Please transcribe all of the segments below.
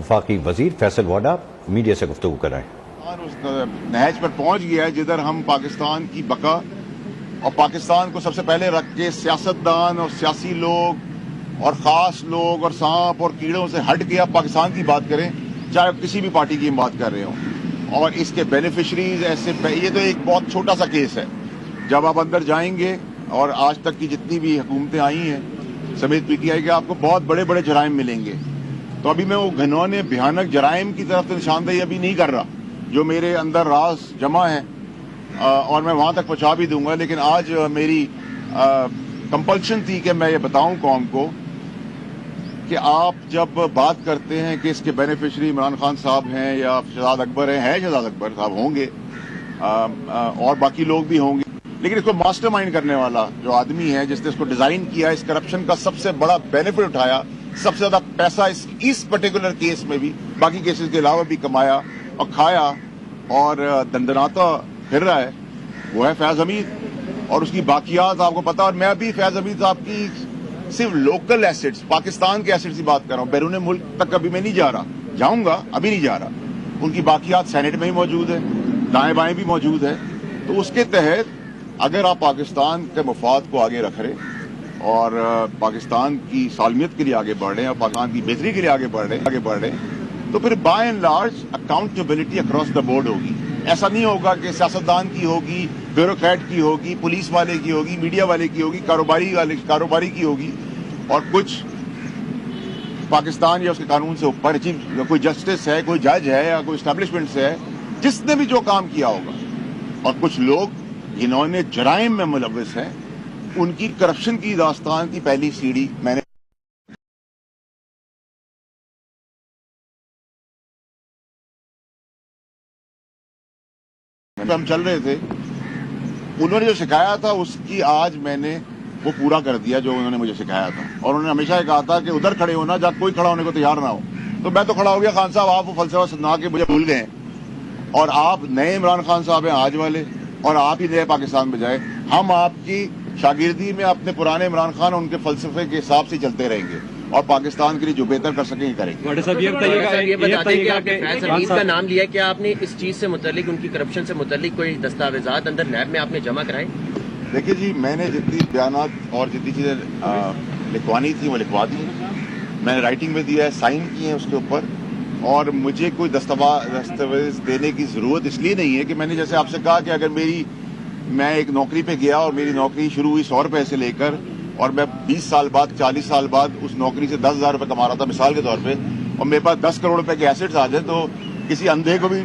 وفاقی وزیر فیصل واڈا میڈیا سے گفتگو کر رہے ہیں۔ اور اس نہج پر پہنچ گیا ہے جدھر ہم پاکستان کی بقا اور پاکستان کو سب سے پہلے رکھ کے سیاستدان اور سیاسی لوگ اور خاص لوگ اور سانپ اور کیڑوں سے ہٹ کے آپ پاکستان کی بات کریں، چاہے آپ کسی بھی پارٹی کی بات کر رہے ہوں، اور اس کے بینیفیشریز ایسے، یہ تو ایک بہت چھوٹا سا کیس ہے۔ جب آپ اندر جائیں گے اور آج تک کی جتنی بھی حکومتیں آئی ہیں سمیت پی ٹی آئی کے، آپ کو بہت بڑے بڑے جرائم ملیں گے۔ تو ابھی میں وہ گھنونے بھیانک جرائم کی طرف تو نشاندہی ابھی نہیں کر رہا، جو میرے اندر راز جمع ہے اور میں وہاں تک پہنچا بھی دوں گا، لیکن آج میری کمپلشن تھی کہ میں یہ بتاؤں قوم کو کہ آپ جب بات کرتے ہیں کہ اس کے بینیفیشری عمران خان صاحب ہیں یا شہزاد اکبر ہیں شہزاد اکبر صاحب ہوں گے اور باقی لوگ بھی ہوں گے، لیکن اس کو ماسٹر مائنڈ کرنے والا جو آدمی ہے جس نے اس کو ڈیزائن کیا، اس کرپشن کا سب سے بڑا بینیفٹ اٹھایا، سب سے زیادہ پیسہ اس پرٹیکولر کیس میں بھی، باقی کیسز کے علاوہ بھی کمایا اور کھایا اور دندناتا پھر رہا ہے، وہ ہے فیاض حمید اور اس کی باقیات آپ کو پتا۔ اور میں ابھی فیاض حمید صاحب کی صرف لوکل ایسٹس، پاکستان کے ایسٹس کی بات کر رہا ہوں، بیرون ملک تک ابھی میں نہیں جا رہا، جاؤں گا، ابھی نہیں جا رہا۔ ان کی باقیات سینٹ میں ہی موجود ہے، دائیں بائیں بھی موجود ہے۔ تو اس کے تحت اگر آپ پاکستان کے مفاد کو آگے رکھ رہے اور پاکستان کی سالمیت کے لیے آگے بڑھ رہے ہیں اور پاکستان کی بہتری کے لیے آگے بڑھ رہے ہیں تو پھر by and large accountability across the board ہوگی۔ ایسا نہیں ہوگا کہ سیاستدان کی ہوگی، بیوروکریٹ کی ہوگی، پولیس والے کی ہوگی، میڈیا والے کی ہوگی، کاروباری کی ہوگی، اور کچھ پاکستان یا اس کے قانون سے اوپر کوئی جسٹس ہے، کوئی جج ہے یا کوئی اسٹیبلشمنٹ سے ہے جس نے بھی جو کام کیا ہوگا، اور کچھ لوگ جنہوں نے جرائم میں ملوث ہیں ان کی کرپشن کی داستان کی پہلی سیڑھی میں نے ہم چل رہے تھے، انہوں نے جو سکھایا تھا اس کی آج میں نے وہ پورا کر دیا جو انہوں نے مجھے سکھایا تھا۔ اور انہوں نے ہمیشہ یہ کہا تھا کہ ادھر کھڑے ہونا جب کوئی کھڑا ہونے کو تیار نہ ہو، تو میں تو کھڑا ہو گیا۔ خان صاحب آپ وہ فلسفہ سنا کے مجھے بھول گئے ہیں، اور آپ نئے عمران خان صاحب ہیں آج والے، اور آپ ہی نئے پاکستان میں جائیں۔ ہم آپ کی شاگردی میں اپنے پرانے عمران خان اور ان کے فلسفے کے حساب سے چلتے رہیں گے اور پاکستان کے لیے جو بہتر کر سکیں گے کریں گے۔ واڈا صاحب یہ بتائیے کہ آپ نے فیاض حمید کا نام لیا، کیا آپ نے اس چیز سے متعلق، ان کی کرپشن سے متعلق کوئی دستاویزات اندر لیب میں آپ نے جمع کرائے؟ دیکھیے جی، میں نے جتنی بیانات اور جتنی چیزیں لکھوانی تھی وہ لکھوا دی، میں نے رائٹنگ میں دیا ہے، سائن کیے ہیں اس کے اوپر، اور مجھے کوئی دستاویز دینے کی ضرورت اس لیے نہیں ہے کہ میں نے جیسے آپ سے کہا کہ اگر میں ایک نوکری پہ گیا اور میری نوکری شروع ہوئی 100 روپے سے لے کر، اور میں 20 سال بعد 40 سال بعد اس نوکری سے 10,000 روپے کما رہا تھا مثال کے طور پہ، اور میرے پاس 10 کروڑ روپے کے ایسٹس آ جائیں، تو کسی اندھے کو بھی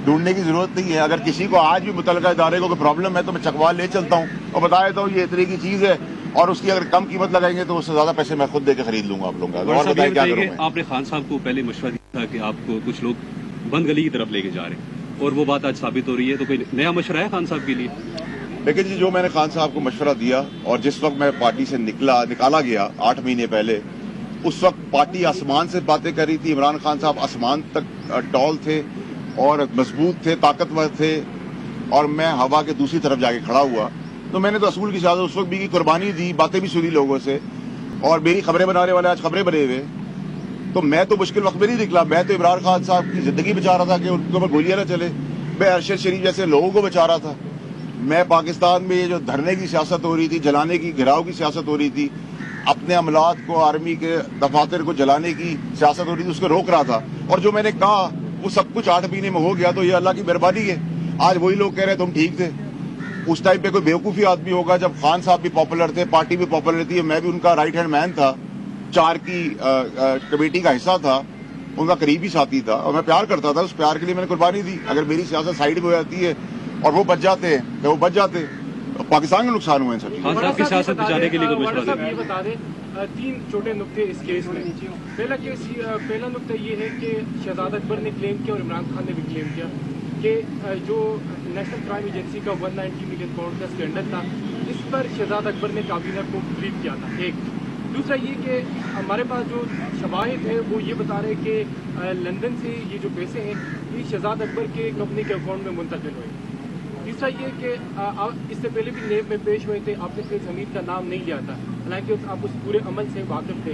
ڈھونڈنے کی ضرورت نہیں ہے۔ اگر کسی کو آج بھی متعلقہ ادارے کو کوئی پرابلم ہے تو میں چکوا لے چلتا ہوں اور بتا دیتا ہوں یہ اتنے کی چیز ہے، اور اس کی اگر کم قیمت لگائیں گے تو اس سے زیادہ پیسے میں خود دے کے خرید لوں گا آپ لوگوں کا۔ اور بتائیں کیا کروں میں؟ آپ نے خان صاحب کو پہلے مشورہ دیا تھا کہ آپ کو کچھ لوگ بند گلی کی طرف لے کے جا رہے ہیں، اور وہ بات آج ثابت ہو رہی ہے، تو کوئی نیا مشورہ ہے خان صاحب کے لیے؟ لیکن جی، جو میں نے خان صاحب کو مشورہ دیا اور جس وقت میں پارٹی سے نکالا گیا 8 مہینے پہلے، اس وقت پارٹی آسمان سے باتیں کر رہی تھی، عمران خان صاحب آسمان تک ٹال تھے اور مضبوط تھے، طاقتور تھے، اور میں ہوا کے دوسری طرف جا کے کھڑا ہوا۔ تو میں نے تو اصول کی سیاست اس وقت بھی کی، قربانی دی، باتیں بھی سنی لوگوں سے، اور میری خبریں بنانے والے آج خبریں بنے ہوئے۔ تو میں تو مشکل وقت میں نہیں نکلا، میں تو عمران خان صاحب کی زندگی بچا رہا تھا کہ ان کے اوپر گولیاں نہ چلے، میں ارشد شریف جیسے لوگوں کو بچا رہا تھا، میں پاکستان میں یہ جو دھرنے کی سیاست ہو رہی تھی، جلانے کی، گھراؤ کی سیاست ہو رہی تھی، اپنے عملات کو، آرمی کے دفاتر کو جلانے کی سیاست ہو رہی تھی، اس کو روک رہا تھا، اور جو میں نے کہا وہ سب کچھ 8 مہینے میں ہو گیا۔ تو یہ اللہ کی مہربانی ہے۔ آج وہی لوگ کہہ رہے تم ٹھیک تھے، اس ٹائم پہ کوئی بیوقوفی آدمی ہوگا جب خان صاحب بھی پاپولر تھے، پارٹی بھی پاپولر تھی، میں بھی ان کا رائٹ ہینڈ مین تھا، 4 کی کمیٹی کا حصہ تھا، ان کا قریبی ساتھی تھا، اور میں پیار کرتا تھا، اس پیار کے لیے میں نے قربانی دی۔ اگر میری سیاست سائیڈ میں ہو جاتی ہے اور وہ بچ جاتے ہیں تو وہ بچ جاتے، پاکستان کا نقصان ہوا ان سب چیزوں۔ خان صاحب کی سیاست بچانے کے لیے کوئی مشورہ دیں؟ یہ بتا دیں 3 چھوٹے نقطے اس کیس میں۔ پہلا نقطہ یہ ہے کہ شہزاد اکبر نے کلیم کیا اور عمران خان نے بھی کلیم کیا کہ جو نیشنل کرائم ایجنسی کا 190 ملین کروڑ کا اسکینڈل تھا، اس پر شہزاد اکبر نے کابینہ کو بریف کیا تھا، ایک۔ دوسرا یہ کہ ہمارے پاس جو شواہد ہے وہ یہ بتا رہے کہ لندن سے یہ جو پیسے ہیں یہ شہزاد اکبر کے کمپنی کے اکاؤنٹ میں منتقل ہوئے۔ تیسرا یہ کہ اس سے پہلے بھی نیب میں پیش ہوئے تھے، آپ نے فیض حمید کا نام نہیں لیا تھا، حالانکہ آپ اس پورے عمل سے واقف تھے۔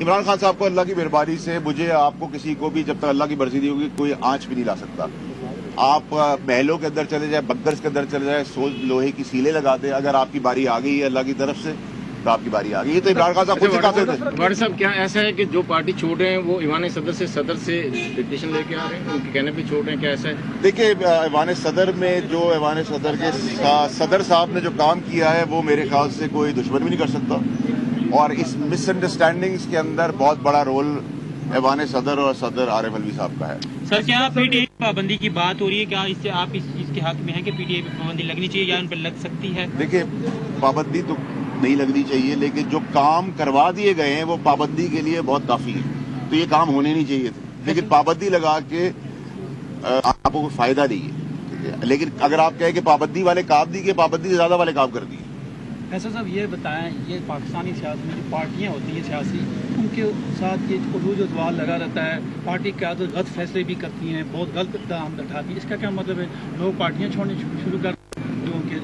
عمران خان صاحب کو اللہ کی مہربانی سے مجھے آپ کو کسی کو بھی جب تک اللہ کی مرضی نہیں ہوگی کوئی آنچ بھی نہیں لا سکتا. آپ محلوں کے اندر چلے جائیں, بنکرز کے اندر چلے جائیں, لوہے کی سیلیں لگا دیں, اگر آپ کی باری آ گئی ہے اللہ کی طرف سے تو آپ کی باری آ گئی. یہ تو عمران خان صاحب خود سکھاتے تھے. وارڈ صاحب کیا ایسا ہے کہ جو پارٹی چھوڑ رہے ہیں وہ ایوان صدر سے ڈکٹیشن لے کے آ رہے ہیں, ان کے کہنے پہ چھوڑ رہے ہیں, کیا ایسا ہے؟ دیکھیے ایوان صدر میں جو ایوان صدر کے صدر صاحب نے جو کام کیا ہے وہ میرے خیال سے کوئی دشمن بھی نہیں کر سکتا, اور اس مس انڈرسٹینڈنگز کے اندر بہت بڑا رول ایوان صدر اور صدر عارف علوی صاحب کا ہے. سر کیا پی ٹی آئی پابندی کی بات ہو رہی ہے, کیا اس سے آپ اس چیز کے حق میں ہیں کہ پی ٹی آئی پہ پابندی لگنی چاہیے یا ان پہ لگ سکتی ہے؟ دیکھیے پابندی تو نہیں لگنی چاہیے, لیکن جو کام کروا دیے گئے ہیں وہ پابندی کے لیے بہت کافی ہے, تو یہ کام ہونے نہیں چاہیے تھے. لیکن پابندی لگا کے آپ کو کوئی فائدہ نہیں ہے, لیکن اگر آپ کہیں کہ پابندی والے کام دی کہ پابندی سے زیادہ والے کام کر دیے. ایسا صاحب یہ بتائیں, یہ پاکستانی سیاست میں جو پارٹیاں ہوتی ہیں سیاسی, ان کے ساتھ یہ عروج و زوال لگا رہتا ہے, پارٹی قیادت غلط فیصلے بھی کرتی ہیں, بہت غلط اقدام اٹھاتی ہے, اس کا کیا مطلب ہے لوگ پارٹیاں چھوڑنے شروع کر لوگوں کے؟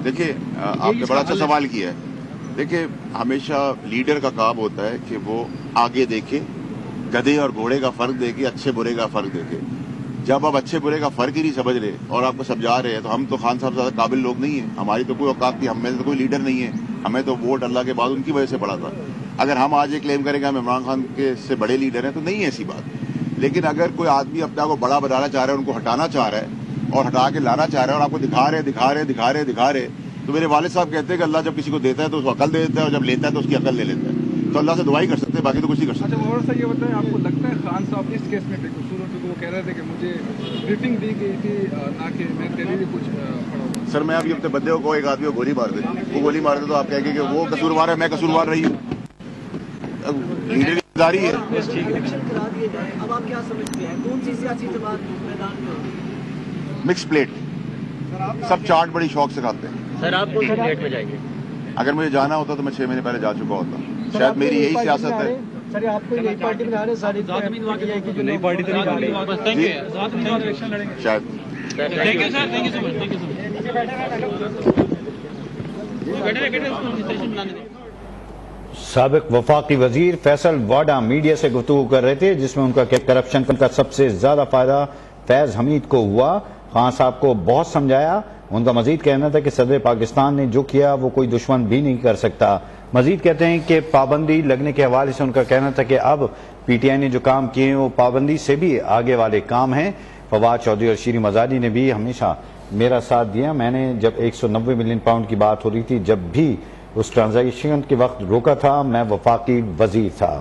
دیکھیے آپ نے بڑا اچھا سوال کیا ہے. دیکھیے ہمیشہ لیڈر کا کام ہوتا ہے کہ وہ آگے دیکھے, گدھے اور گھوڑے کا فرق دیکھے, اچھے برے کا فرق دیکھے. جب آپ اچھے برے کا فرق ہی نہیں سمجھ رہے اور آپ کو سمجھا رہے ہیں تو ہم تو خان صاحب زیادہ قابل لوگ نہیں ہیں, ہماری تو کوئی اوقات نہیں, ہم میں تو کوئی لیڈر نہیں ہے, ہمیں تو ووٹ اللہ کے بعد ان کی وجہ سے پڑا تھا. اگر ہم آج یہ کلیم کریں گے ہم عمران خان کے سے بڑے لیڈر ہیں تو نہیں ہے ایسی بات. لیکن اگر کوئی آدمی اپنے آپ کو بڑا بنانا چاہ رہا ہے, ان کو ہٹانا چاہ رہا ہے اور ہٹا کے لانا چاہ رہا ہے اور آپ کو دکھا رہے تو میرے والد صاحب کہتے ہیں کہ اللہ جب کسی کو دیتا ہے تو اس کو عقل دے دیتا ہے, اور جب لیتا ہے تو اس کی عقل لے لیتا ہے. تو اللہ سے دعائی کر سکتے ہیں, باقی تو کچھ نہیں کر سکتے. اچھا اور سر یہ بتائیں, آپ کو لگتا ہے خان صاحب اس کیس میں بے قصور ہو, کیونکہ وہ کہہ رہے تھے کہ مجھے بریفنگ دی گئی تھی نہ کہ میں تحریری کچھ پڑھا ہوا. سر میں ابھی اپنے بندے کو ایک آدمی کو گولی مار دے, وہ گولی مار دے تو آپ کہیں گے کہ وہ قصوروار ہے, میں قصوروار رہی ہوں. لیڈر کی ذمہ داری ہے. اب آپ کیا سمجھتے ہیں کون سی سیاسی جماعت میدان میں؟ مکس پلیٹ, سب چارٹ بڑی شوق سے کھاتے ہیں. سر آپ کون سی پلیٹ میں جائیں گے؟ اگر مجھے جانا ہوتا تو میں 6 مہینے پہلے جا چکا ہوتا. شاید میری یہی سیاست ہے. سر آپ کو نئی پارٹی بنا رہے ہیں, ساری نئی پارٹی تو شاید. سابق وفاقی وزیر فیصل واڈا میڈیا سے گفتگو کر رہے تھے, جس میں ان کا کرپشن کا سب سے زیادہ فائدہ فیض حمید کو ہوا. خان صاحب کو بہت سمجھایا. ان کا مزید کہنا تھا کہ صدر پاکستان نے جو کیا وہ کوئی دشمن بھی نہیں کر سکتا. مزید کہتے ہیں کہ پابندی لگنے کے حوالے سے ان کا کہنا تھا کہ اب پی ٹی آئی نے جو کام کیے ہیں وہ پابندی سے بھی آگے والے کام ہیں. فواد چودھری اور شیریں مزاری نے بھی ہمیشہ میرا ساتھ دیا. میں نے جب 190 ملین پاؤنڈ کی بات ہو رہی تھی, جب بھی اس ٹرانزیکشن کے وقت روکا تھا, میں وفاقی وزیر تھا.